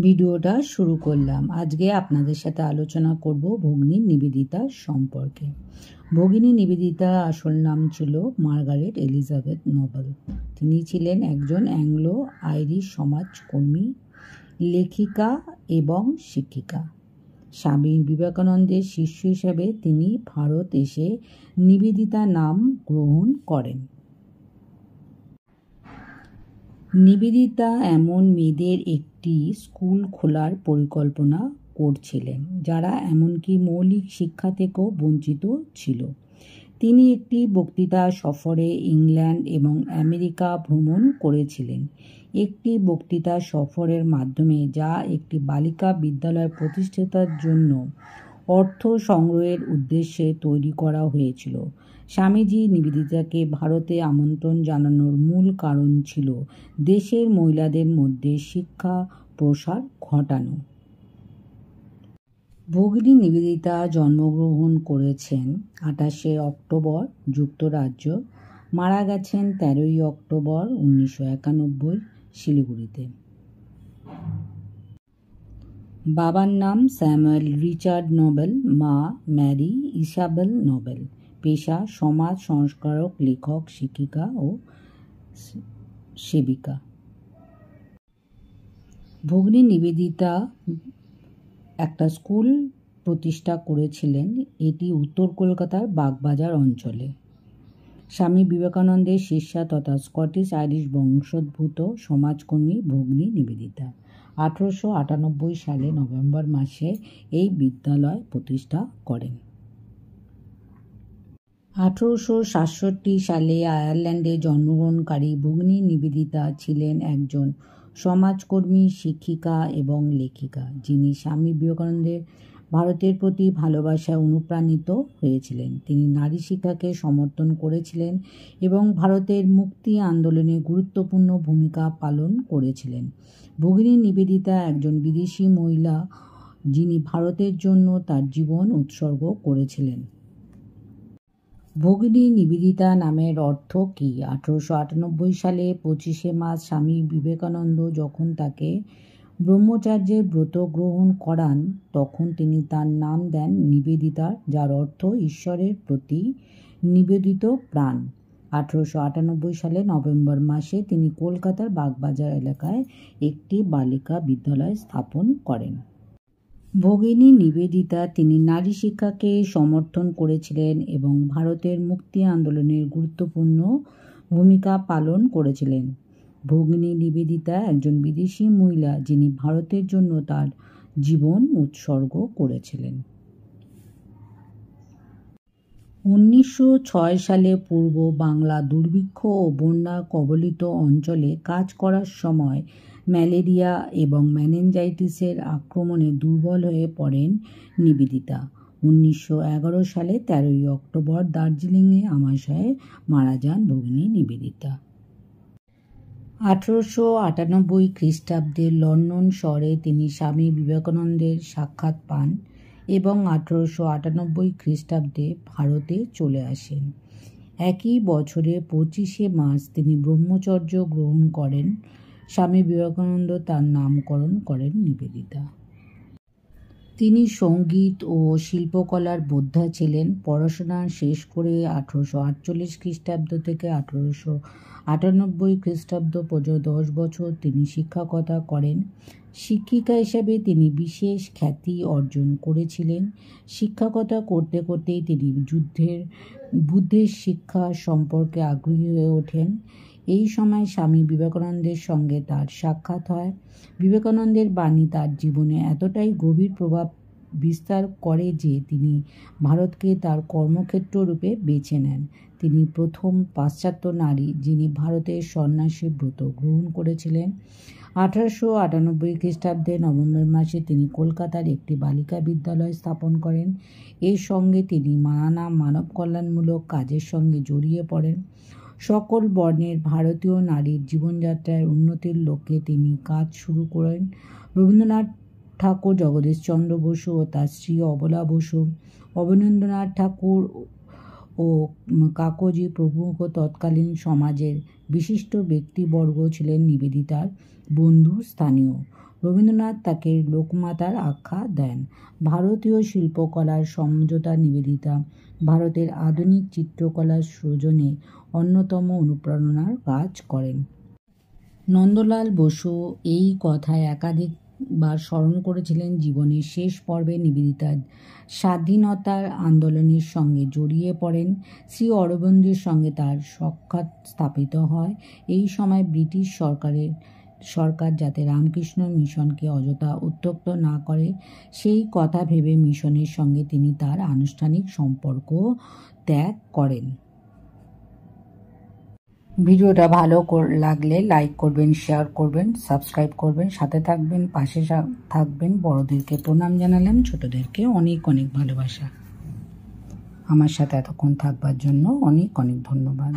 ভিডিওটা শুরু করলাম। আজকে আপনাদের সাথে আলোচনা করব ভগিনী নিবেদিতা সম্পর্কে। ভগিনী নিবেদিতার আসল নাম ছিল মার্গারেট এলিজাবেথ নোবেল। তিনি ছিলেন একজন অ্যাংলো আইরিশ সমাজকর্মী, লেখিকা এবং শিক্ষিকা। স্বামী বিবেকানন্দের শিষ্য হিসেবে তিনি ভারত এসে নিবেদিতা নাম গ্রহণ করেন। নিবেদিতা এমন মেয়েদের একটি স্কুল খোলার পরিকল্পনা করছিলেন যারা এমনকি মৌলিক শিক্ষা থেকেও বঞ্চিত ছিল। তিনি একটি বক্তৃতা সফরে ইংল্যান্ড এবং আমেরিকা ভ্রমণ করেছিলেন। একটি বক্তৃতা সফরের মাধ্যমে যা একটি বালিকা বিদ্যালয় প্রতিষ্ঠার জন্য অর্থ সংগ্রহের উদ্দেশ্যে তৈরি করা হয়েছিল। স্বামীজি নিবেদিতাকে ভারতে আমন্ত্রণ জানানোর মূল কারণ ছিল দেশের মহিলাদের মধ্যে শিক্ষা প্রসার ঘটানো। ভগিনী নিবেদিতা জন্মগ্রহণ করেছেন 28শে অক্টোবর যুক্তরাজ্য, মারা গেছেন 13ই অক্টোবর 1991 শিলিগুড়িতে। বাবার নাম স্যামুয়েল রিচার্ড নোবেল, মা ম্যারি ইসাবেল নোবেল। পেশা সমাজ সংস্কারক, লেখক, শিক্ষিকা ও সেবিকা। ভগিনী নিবেদিতা একটা স্কুল প্রতিষ্ঠা করেছিলেন, এটি উত্তর কলকাতার বাগবাজার অঞ্চলে। স্বামী বিবেকানন্দের শিষ্যা তথা স্কটিশ আইরিশ বংশোদ্ভূত সমাজকর্মী ভগিনী নিবেদিতা 1898 সালে নভেম্বর মাসে এই বিদ্যালয় প্রতিষ্ঠা করেন। 1867 সালে আয়ারল্যান্ডে জন্মগ্রহণকারী ভগিনী নিবেদিতা ছিলেন একজন সমাজকর্মী, শিক্ষিকা এবং লেখিকা, যিনি স্বামী বিবেকানন্দের ভারতের প্রতি ভালোবাসায় অনুপ্রাণিত হয়েছিলেন। তিনি নারী শিক্ষাকে সমর্থন করেছিলেন এবং ভারতের মুক্তি আন্দোলনে গুরুত্বপূর্ণ ভূমিকা পালন করেছিলেন। ভগিনী নিবেদিতা একজন বিদেশি মহিলা যিনি ভারতের জন্য তার জীবন উৎসর্গ করেছিলেন। ভগিনী নিবেদিতা নামের অর্থ কী? 1898 সালে 25শে মার্চ স্বামী বিবেকানন্দ যখন তাকে ব্রহ্মচার্যের ব্রত গ্রহণ করান, তখন তিনি তার নাম দেন নিবেদিতা, যার অর্থ ঈশ্বরের প্রতি নিবেদিত প্রাণ। 1898 সালে নভেম্বর মাসে তিনি কলকাতার বাগবাজার এলাকায় একটি বালিকা বিদ্যালয় স্থাপন করেন। ভগিনী নিবেদিতা তিনি নারী শিক্ষাকে সমর্থন করেছিলেন এবং ভারতের মুক্তি আন্দোলনের গুরুত্বপূর্ণ ভূমিকা পালন করেছিলেন। ভগিনী নিবেদিতা একজন বিদেশি মহিলা যিনি ভারতের জন্য তার জীবন উৎসর্গ করেছিলেন। 1906 সালে পূর্ব বাংলা দুর্ভিক্ষ ও বন্যা কবলিত অঞ্চলে কাজ করার সময় ম্যালেরিয়া এবং মেনিনজাইটিসের আক্রমণে দুর্বল হয়ে পড়েন নিবেদিতা। 1911 সালে 13ই অক্টোবর দার্জিলিংয়ে আমাশয়ে মারা যান ভগিনী নিবেদিতা। 1898 খ্রিস্টাব্দে লন্ডন শহরে তিনি স্বামী বিবেকানন্দের সাক্ষাৎ পান এবং 1898 খ্রিস্টাব্দে ভারতে চলে আসেন। একই বছরে 25শে মার্চ তিনি ব্রহ্মচর্য গ্রহণ করেন। স্বামী বিবেকানন্দ তার নামকরণ করেন নিবেদিতা। তিনি সঙ্গীত ও শিল্পকলার বোদ্ধা ছিলেন। পড়াশোনা শেষ করে 1848 খ্রিস্টাব্দ থেকে 1898 খ্রিস্টাব্দ পর্যন্ত 10 বছর তিনি শিক্ষকতা করেন। শিক্ষিকা হিসাবে তিনি বিশেষ খ্যাতি অর্জন করেছিলেন। শিক্ষকতা করতে করতেই তিনি বুদ্ধের শিক্ষা সম্পর্কে আগ্রহী হয়ে ওঠেন। এই সময় স্বামী বিবেকানন্দের সঙ্গে তার সাক্ষাৎ হয়। বিবেকানন্দের বাণী তার জীবনে এতটাই গভীর প্রভাব বিস্তার করে যে তিনি ভারতকে তার কর্মক্ষেত্র রূপে বেছে নেন। তিনি প্রথম পাশ্চাত্য নারী যিনি ভারতের সন্ন্যাসী ব্রত গ্রহণ করেছিলেন। 1898 খ্রিস্টাব্দে নভেম্বর মাসে তিনি কলকাতার একটি বালিকা বিদ্যালয় স্থাপন করেন। এর সঙ্গে তিনি নানা মানব কল্যাণমূলক কাজের সঙ্গে জড়িয়ে পড়েন। সকল বর্ণের ভারতীয় নারীর জীবনযাত্রার উন্নতির লক্ষ্যে তিনি কাজ শুরু করেন। রবীন্দ্রনাথ ঠাকুর, জগদীশচন্দ্র বসু ও তার স্ত্রী অবলা বসু, অবনীন্দ্রনাথ ঠাকুর ও কাকোজি প্রমুখ তৎকালীন সমাজের বিশিষ্ট ব্যক্তিবর্গ ছিলেন নিবেদিতার বন্ধু স্থানীয়। রবীন্দ্রনাথ তাকে লোকমাতার আখ্যা দেন। ভারতীয় শিল্পকলার সমঝোতা নিবেদিতা ভারতের আধুনিক চিত্রকলার সৃজনে অন্যতম অনুপ্রেরণার কাজ করেন। নন্দলাল বসু এই কথায় একাধিকবার স্মরণ করেছিলেন। জীবনের শেষ পর্বে নিবেদিতা স্বাধীনতার আন্দোলনের সঙ্গে জড়িয়ে পড়েন। শ্রী অরবিন্দের সঙ্গে তার সাক্ষাৎ স্থাপিত হয়। এই সময় ব্রিটিশ সরকার যাতে রামকৃষ্ণ মিশনকে অযথা উত্ত্যক্ত না করে সেই কথা ভেবে মিশনের সঙ্গে তিনি তার আনুষ্ঠানিক সম্পর্ক ত্যাগ করেন। ভিডিওটা ভালো লাগলে লাইক করবেন, শেয়ার করবেন, সাবস্ক্রাইব করবেন, সাথে থাকবেন, পাশে থাকবেন। বড়দেরকে প্রণাম জানালাম, ছোটদেরকে অনেক অনেক ভালোবাসা। আমার সাথে এতক্ষণ থাকবার জন্য অনেক অনেক ধন্যবাদ।